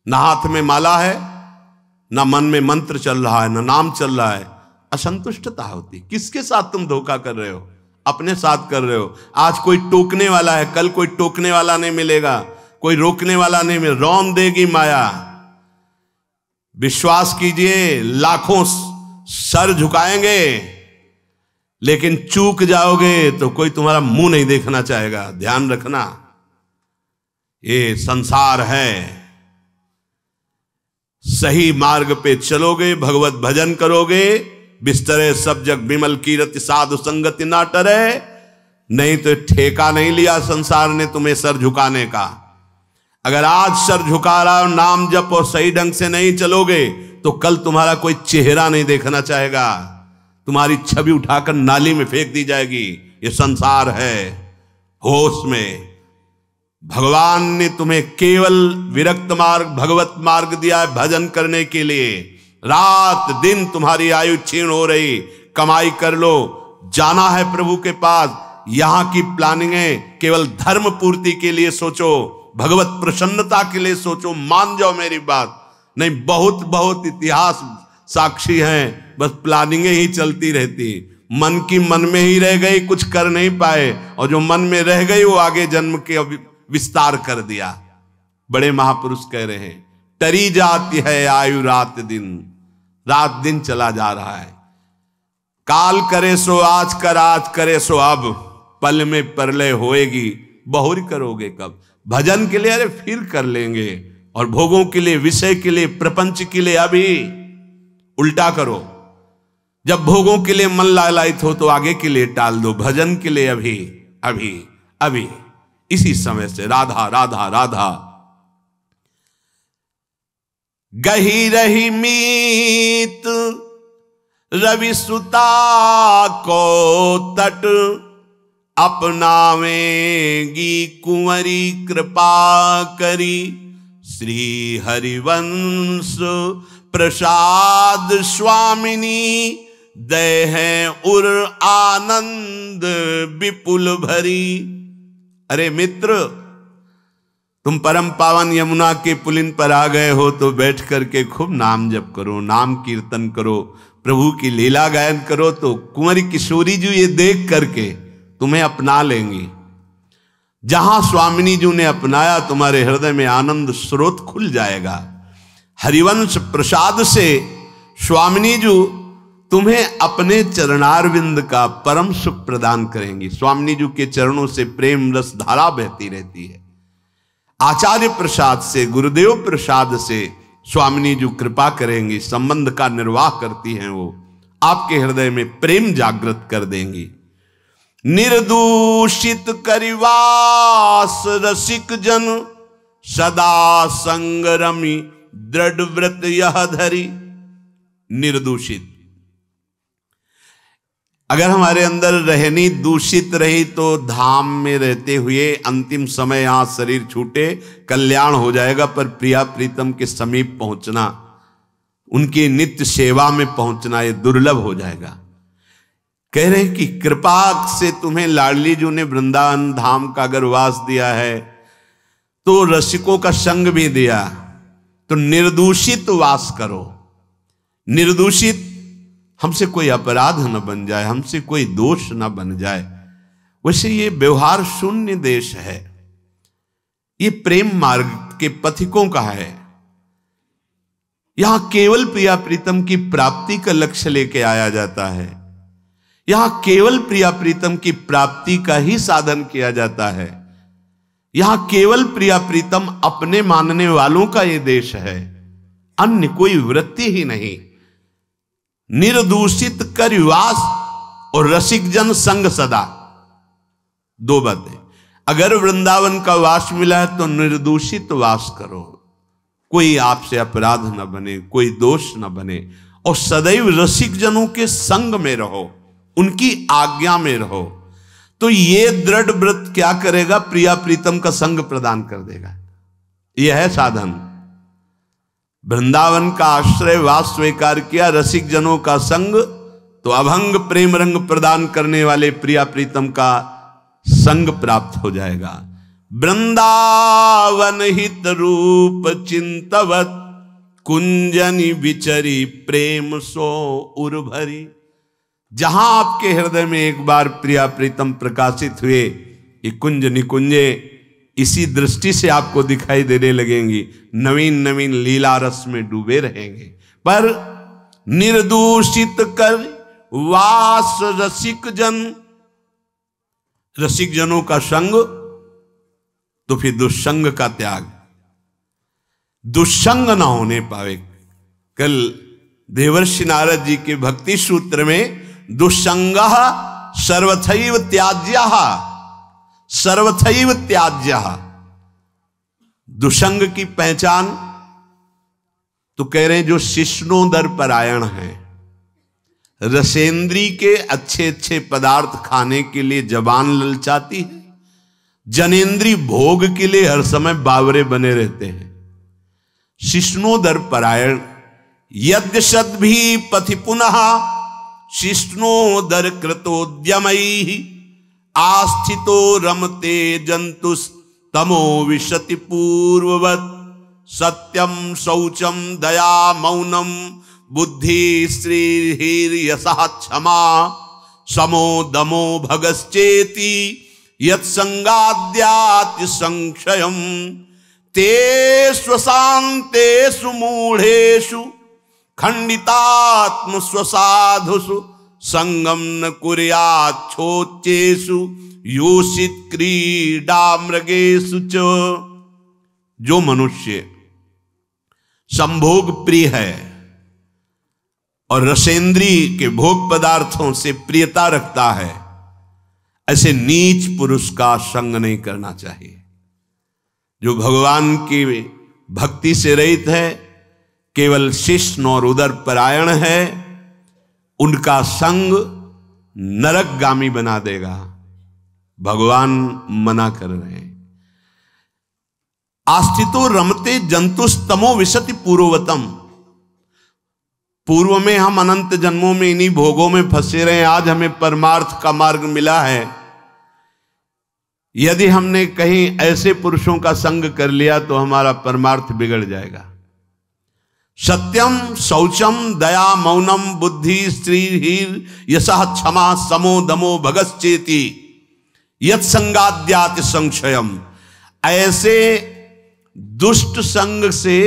ना हाथ में माला है, ना मन में मंत्र चल रहा है, ना नाम चल रहा है, असंतुष्टता होती। किसके साथ तुम धोखा कर रहे हो? अपने साथ कर रहे हो। आज कोई टोकने वाला है, कल कोई टोकने वाला नहीं मिलेगा, कोई रोकने वाला नहीं मिलेगा, रौंद देगी माया। विश्वास कीजिए, लाखों सर झुकाएंगे, लेकिन चूक जाओगे तो कोई तुम्हारा मुंह नहीं देखना चाहेगा। ध्यान रखना, ये संसार है। सही मार्ग पे चलोगे, भगवत भजन करोगे, बिस्तरे सब जग विमल कीरति साधु संगति ना टरे। नहीं तो ठेका नहीं लिया संसार ने तुम्हें सर झुकाने का। अगर आज सर झुका रहा हो, नाम जप और सही ढंग से नहीं चलोगे तो कल तुम्हारा कोई चेहरा नहीं देखना चाहेगा, तुम्हारी छवि उठाकर नाली में फेंक दी जाएगी। ये संसार है। होश में भगवान ने तुम्हें केवल विरक्त मार्ग, भगवत मार्ग दिया है भजन करने के लिए। रात दिन तुम्हारी आयु क्षीण हो रही, कमाई कर लो, जाना है प्रभु के पास। यहां की प्लानिंग है केवल धर्म पूर्ति के लिए सोचो, भगवत प्रसन्नता के लिए सोचो। मान जाओ मेरी बात। नहीं, बहुत बहुत इतिहास साक्षी हैं, बस प्लानिंगें ही चलती रहती। मन की मन में ही रह गई, कुछ कर नहीं पाए, और जो मन में रह गई वो आगे जन्म के विस्तार कर दिया। बड़े महापुरुष कह रहे हैं, टरी जाती है आयु रात दिन, रात दिन चला जा रहा है। काल करे सो आज कर, आज करे सो अब, पल में परलय होएगी, बहुरी करोगे कब। भजन के लिए अरे फिर कर लेंगे, और भोगों के लिए, विषय के लिए, प्रपंच के लिए अभी। उल्टा करो, जब भोगों के लिए मन लालायित हो तो आगे के लिए टाल दो, भजन के लिए अभी अभी अभी, इसी समय से। राधा राधा राधा। गही रही मीत रवि सुता को तट, अपनावेगी कुंवरी कृपा करी। श्री हरिवंश प्रसाद स्वामिनी, दय है उर आनंद विपुल भरी। अरे मित्र, तुम परम पावन यमुना के पुलिन पर आ गए हो तो बैठ करके खूब नाम जप करो, नाम कीर्तन करो, प्रभु की लीला गायन करो, तो कुंवरी किशोरी जी ये देख करके तुम्हें अपना लेंगी। जहां स्वामिनी जी ने अपनाया, तुम्हारे हृदय में आनंद स्रोत खुल जाएगा। हरिवंश प्रसाद से स्वामिनी जी तुम्हें अपने चरणारविंद का परम सुख प्रदान करेंगी। स्वामिनी जी के चरणों से प्रेम रस धारा बहती रहती है। आचार्य प्रसाद से, गुरुदेव प्रसाद से स्वामिनी जी कृपा करेंगी, संबंध का निर्वाह करती हैं। वो आपके हृदय में प्रेम जागृत कर देंगी। निर्दूषित करिवास रसिक जन, सदा संगरमी दृढ़ व्रत यह धरी। निर्दूषित, अगर हमारे अंदर रहनी दूषित रही तो धाम में रहते हुए अंतिम समय यहां शरीर छूटे कल्याण हो जाएगा, पर प्रिया प्रीतम के समीप पहुंचना, उनकी नित्य सेवा में पहुंचना, ये दुर्लभ हो जाएगा। कह रहे हैं कि कृपा से तुम्हें लाडली जी ने वृंदावन धाम का अगर वास दिया है तो रसिकों का संग भी दिया, तो निर्दूषित वास करो। निर्दूषित, हमसे कोई अपराध न बन जाए, हमसे कोई दोष न बन जाए। वैसे ये व्यवहार शून्य देश है, ये प्रेम मार्ग के पथिकों का है। यहां केवल प्रिया प्रीतम की प्राप्ति का लक्ष्य लेके आया जाता है। यहां केवल प्रिया प्रीतम की प्राप्ति का ही साधन किया जाता है। यहां केवल प्रिया प्रीतम अपने मानने वालों का ये देश है, अन्य कोई वृत्ति ही नहीं। निर्दूषित करिवास और रसिक जन संग सदा, दो बातें। अगर वृंदावन का वास मिला है तो निर्दूषित वास करो, कोई आपसे अपराध न बने, कोई दोष न बने, और सदैव रसिक जनों के संग में रहो, उनकी आज्ञा में रहो। तो ये दृढ़ व्रत क्या करेगा? प्रिया प्रीतम का संग प्रदान कर देगा। यह है साधन। वृंदावन का आश्रय वास स्वीकार किया, रसिक जनों का संग, तो अभंग प्रेम रंग प्रदान करने वाले प्रिया प्रीतम का संग प्राप्त हो जाएगा। वृंदावन हित रूप चिंतवत कुंजनी विचरी प्रेम सो उर्भरी। जहां आपके हृदय में एक बार प्रिया प्रीतम प्रकाशित हुए, ये कुंज निकुंजे इसी दृष्टि से आपको दिखाई देने लगेंगी, नवीन नवीन लीला रस में डूबे रहेंगे। पर निर्दूषित कर वास रसिक जन, रसिक जनों का संग तो फिर दुष्संग का त्याग, दुष्संग ना होने पावे। कल देवर्षि नारद जी के भक्ति सूत्र में दुष्संग सर्वथैव त्याज्यः, सर्वथैव त्याज्यः, दुष्संग की पहचान तो कह रहे हैं जो शिष्णोदर परायण है, रसेंद्री के अच्छे अच्छे पदार्थ खाने के लिए जबान ललचाती है, जनेन्द्री भोग के लिए हर समय बावरे बने रहते हैं। शिष्णोदर परायण यद्यशद भी पथि पुनः शिष्णोदर कृतोद्यमैः आस्थितो रमते जंतुस तमो विशति पूर्ववत् सत्यम शौचम दया मौनम बुद्धि श्रीर्यशः क्षमा समो दमो भगश्चेति यत्संगाद्याति संक्षयम् तेषु शान्तेषु मूढ़ेषु खंडितात्म स्वसाधुषु संगम न कुर्याच्छोच्चेषु योषित क्रीडा मृगेषु च। जो मनुष्य संभोग प्रिय है और रसेंद्री के भोग पदार्थों से प्रियता रखता है, ऐसे नीच पुरुष का संग नहीं करना चाहिए। जो भगवान की भक्ति से रहित है, केवल शिष्ण और उदर परायण है, उनका संग नरकगामी बना देगा। भगवान मना कर रहे हैं। आस्थितो रमते जंतुस्तमो विशति पूर्ववतम। पूर्व में हम अनंत जन्मों में इन्हीं भोगों में फंसे रहे, आज हमें परमार्थ का मार्ग मिला है। यदि हमने कहीं ऐसे पुरुषों का संग कर लिया तो हमारा परमार्थ बिगड़ जाएगा। सत्यम शौचम दया मौनम बुद्धि श्रीर् यशः क्षमा समो दमो भगश्चेति यत्संगाद्याति संक्षयम। ऐसे दुष्ट संग से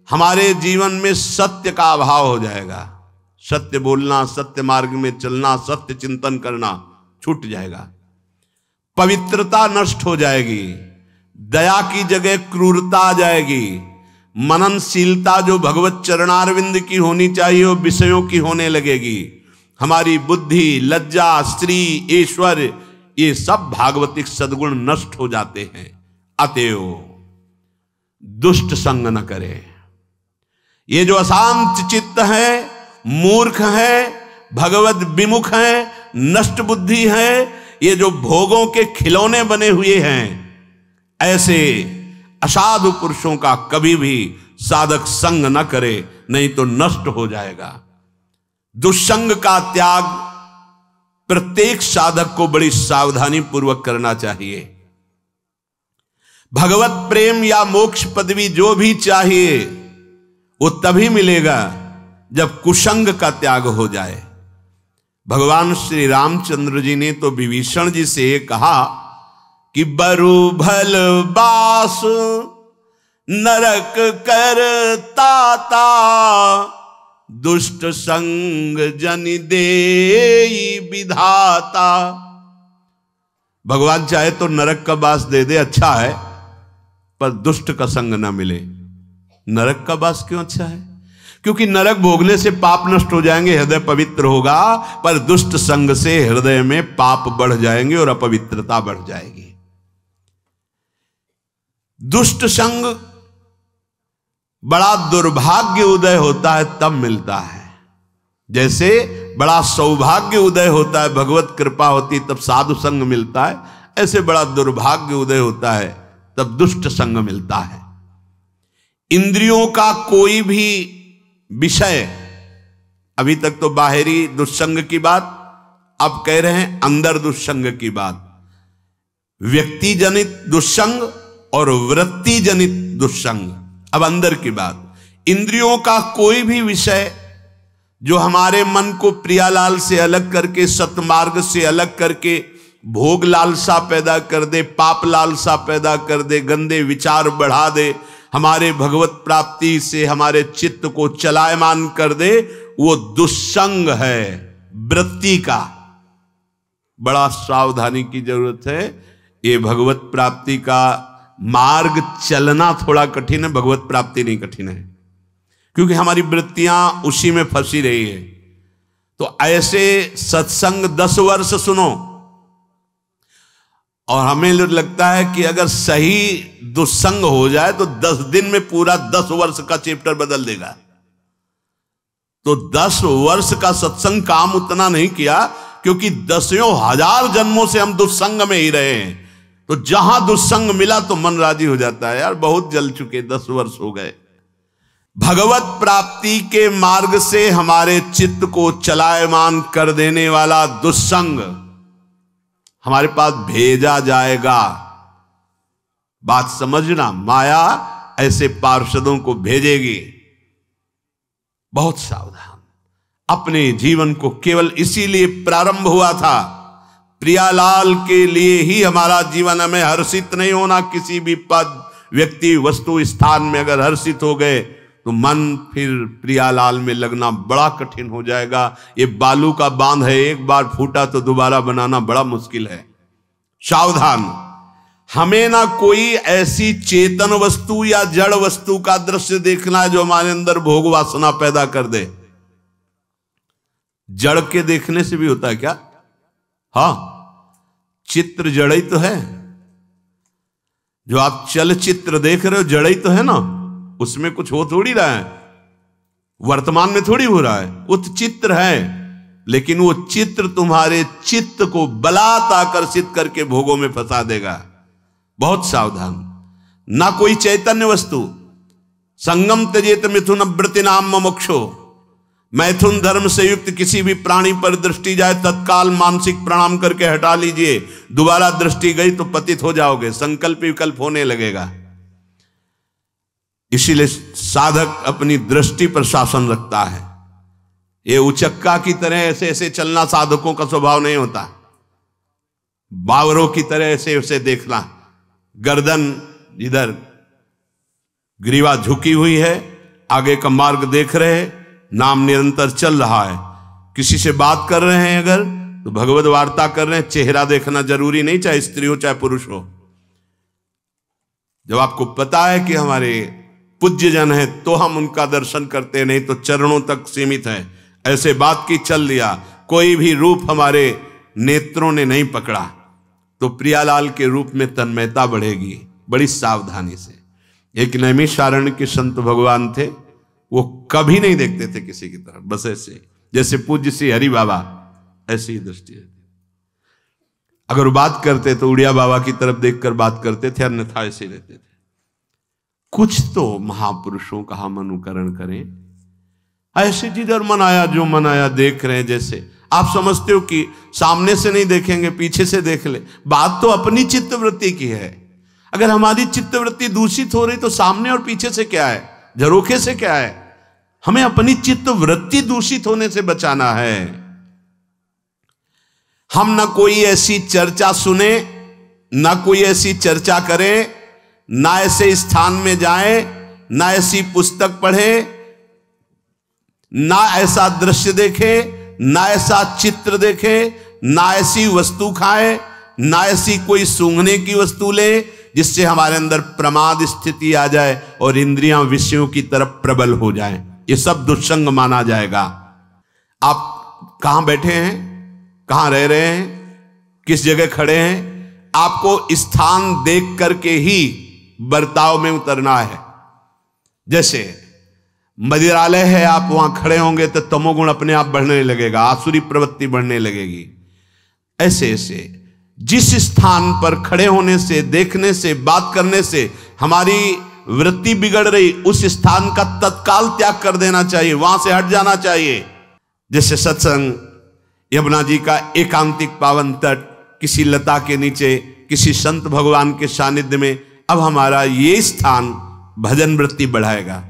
हमारे जीवन में सत्य का अभाव हो जाएगा। सत्य बोलना, सत्य मार्ग में चलना, सत्य चिंतन करना छूट जाएगा। पवित्रता नष्ट हो जाएगी, दया की जगह क्रूरता आ जाएगी, मननशीलता जो भगवत चरणारविंद की होनी चाहिए वो विषयों की होने लगेगी। हमारी बुद्धि, लज्जा, स्त्री, ईश्वर, ये सब भागवतिक सद्गुण नष्ट हो जाते हैं। अतएव दुष्ट संग न करे। ये जो अशांत चित्त है, मूर्ख है, भगवत विमुख है, नष्ट बुद्धि है, ये जो भोगों के खिलौने बने हुए हैं, ऐसे असाधु पुरुषों का कभी भी साधक संग न करे, नहीं तो नष्ट हो जाएगा। दुष्संग का त्याग प्रत्येक साधक को बड़ी सावधानी पूर्वक करना चाहिए। भगवत प्रेम या मोक्ष पदवी जो भी चाहिए वो तभी मिलेगा जब कुसंग का त्याग हो जाए। भगवान श्री रामचंद्र जी ने तो विभीषण जी से कहा कि बरु भल बास नरक कर ताता दुष्ट संग जन देई विधाता। भगवान चाहे तो नरक का बास दे दे, अच्छा है, पर दुष्ट का संग ना मिले। नरक का बास क्यों अच्छा है? क्योंकि नरक भोगने से पाप नष्ट हो जाएंगे, हृदय पवित्र होगा, पर दुष्ट संग से हृदय में पाप बढ़ जाएंगे और अपवित्रता बढ़ जाएगी। दुष्ट संग बड़ा दुर्भाग्य उदय होता है तब मिलता है। जैसे बड़ा सौभाग्य उदय होता है, भगवत कृपा होती तब साधु संग मिलता है, ऐसे बड़ा दुर्भाग्य उदय होता है तब दुष्ट संग मिलता है। इंद्रियों का कोई भी विषय, अभी तक तो बाहरी दुष्संग की बात, अब कह रहे हैं अंदर दुष्संग की बात। व्यक्ति जनित दुस्संग और वृत्ति जनित दुस्संग। अब अंदर की बात, इंद्रियों का कोई भी विषय जो हमारे मन को प्रियालाल से अलग करके, सतमार्ग से अलग करके भोग लालसा पैदा कर दे, पाप लालसा पैदा कर दे, गंदे विचार बढ़ा दे, हमारे भगवत प्राप्ति से हमारे चित्त को चलायमान कर दे, वो दुस्संग है, वृत्ति का। बड़ा सावधानी की जरूरत है। ये भगवत प्राप्ति का मार्ग चलना थोड़ा कठिन है, भगवत प्राप्ति नहीं कठिन है, क्योंकि हमारी वृत्तियां उसी में फंसी रही है। तो ऐसे सत्संग 10 वर्ष सुनो, और हमें लगता है कि अगर सही दुस्संग हो जाए तो 10 दिन में पूरा 10 वर्ष का चैप्टर बदल देगा। तो 10 वर्ष का सत्संग काम उतना नहीं किया, क्योंकि 10,000 जन्मों से हम दुस्संग में ही रहे हैं। तो जहां दुस्संग मिला तो मन राजी हो जाता है, यार बहुत जल चुके, 10 वर्ष हो गए। भगवत प्राप्ति के मार्ग से हमारे चित्त को चलायमान कर देने वाला दुस्संग हमारे पास भेजा जाएगा। बात समझना, माया ऐसे पार्षदों को भेजेगी। बहुत सावधान। अपने जीवन को केवल इसीलिए प्रारंभ हुआ था, प्रियालाल के लिए ही हमारा जीवन। हमें हर्षित नहीं होना किसी भी पद, व्यक्ति, वस्तु, स्थान में। अगर हर्षित हो गए तो मन फिर प्रियालाल में लगना बड़ा कठिन हो जाएगा। ये बालू का बांध है, एक बार फूटा तो दोबारा बनाना बड़ा मुश्किल है। सावधान। हमें ना कोई ऐसी चेतन वस्तु या जड़ वस्तु का दृश्य देखना है जो हमारे अंदर भोग वासना पैदा कर दे। जड़ के देखने से भी होता है क्या? हाँ, चित्र जड़ ही तो है। जो आप चलचित्र देख रहे हो जड़ ही तो है ना, उसमें कुछ हो थोड़ी रहा है, वर्तमान में थोड़ी हो रहा है, वो तो चित्र है। लेकिन वो चित्र तुम्हारे चित्त को बलात् आकर्षित करके भोगों में फंसा देगा। बहुत सावधान। ना कोई चैतन्य वस्तु। संगम त्यजेत मिथुन वृत्ति नाम मोक्षो। मैथुन धर्म से युक्त किसी भी प्राणी पर दृष्टि जाए, तत्काल मानसिक प्रणाम करके हटा लीजिए। दोबारा दृष्टि गई तो पतित हो जाओगे, संकल्प विकल्प होने लगेगा। इसीलिए साधक अपनी दृष्टि पर शासन रखता है। ये उचक्का की तरह ऐसे ऐसे चलना साधकों का स्वभाव नहीं होता। बावरों की तरह ऐसे ऐसे देखना, गर्दन इधर, ग्रीवा झुकी हुई है, आगे का मार्ग देख रहे, नाम निरंतर चल रहा है। किसी से बात कर रहे हैं अगर तो भगवत वार्ता कर रहे हैं, चेहरा देखना जरूरी नहीं, चाहे स्त्री हो चाहे पुरुष हो। जब आपको पता है कि हमारे पूज्य जन है तो हम उनका दर्शन करते, नहीं तो चरणों तक सीमित है। ऐसे बात की चल दिया, कोई भी रूप हमारे नेत्रों ने नहीं पकड़ा तो प्रियालाल के रूप में तन्मयता बढ़ेगी। बड़ी सावधानी से। एक नैमिषारण्य के संत भगवान थे, वो कभी नहीं देखते थे किसी की तरफ, बस ऐसे जैसे पूज्य श्री हरि बाबा, ऐसी ही दृष्टि रहती। अगर बात करते तो उड़िया बाबा की तरफ देखकर बात करते थे, अन्यथा ऐसे रहते थे। कुछ तो महापुरुषों का हम अनुकरण करें। ऐसी जिधर मन आया जो मन आया देख रहे हैं। जैसे आप समझते हो कि सामने से नहीं देखेंगे, पीछे से देख ले। बात तो अपनी चित्तवृत्ति की है। अगर हमारी चित्तवृत्ति दूषित हो रही तो सामने और पीछे से क्या है, झरोखे से क्या है? हमें अपनी चित्तवृत्ति दूषित होने से बचाना है। हम ना कोई ऐसी चर्चा सुने, ना कोई ऐसी चर्चा करें, ना ऐसे स्थान में जाएं, ना ऐसी पुस्तक पढ़ें, ना ऐसा दृश्य देखें, ना ऐसा चित्र देखें, ना ऐसी वस्तु खाएं, ना ऐसी कोई सूंघने की वस्तु ले जिससे हमारे अंदर प्रमाद स्थिति आ जाए और इंद्रियां विषयों की तरफ प्रबल हो जाएं। ये सब दुस्संग माना जाएगा। आप कहां बैठे हैं, कहां रह रहे हैं, किस जगह खड़े हैं, आपको स्थान देख करके ही बर्ताव में उतरना है। जैसे मदिरालय है, आप वहां खड़े होंगे तो तमोगुण अपने आप बढ़ने लगेगा, आसुरी प्रवृत्ति बढ़ने लगेगी। ऐसे ऐसे जिस स्थान पर खड़े होने से, देखने से, बात करने से हमारी वृत्ति बिगड़ रही, उस स्थान का तत्काल त्याग कर देना चाहिए, वहां से हट जाना चाहिए। जैसे सत्संग, यमुना जी का एकांतिक पावन तट, किसी लता के नीचे किसी संत भगवान के सानिध्य में, अब हमारा ये स्थान भजन वृत्ति बढ़ाएगा।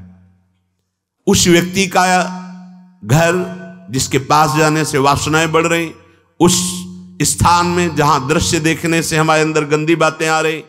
उस व्यक्ति का घर जिसके पास जाने से वासनाएं बढ़ रही, उस स्थान में जहां दृश्य देखने से हमारे अंदर गंदी बातें आ रही,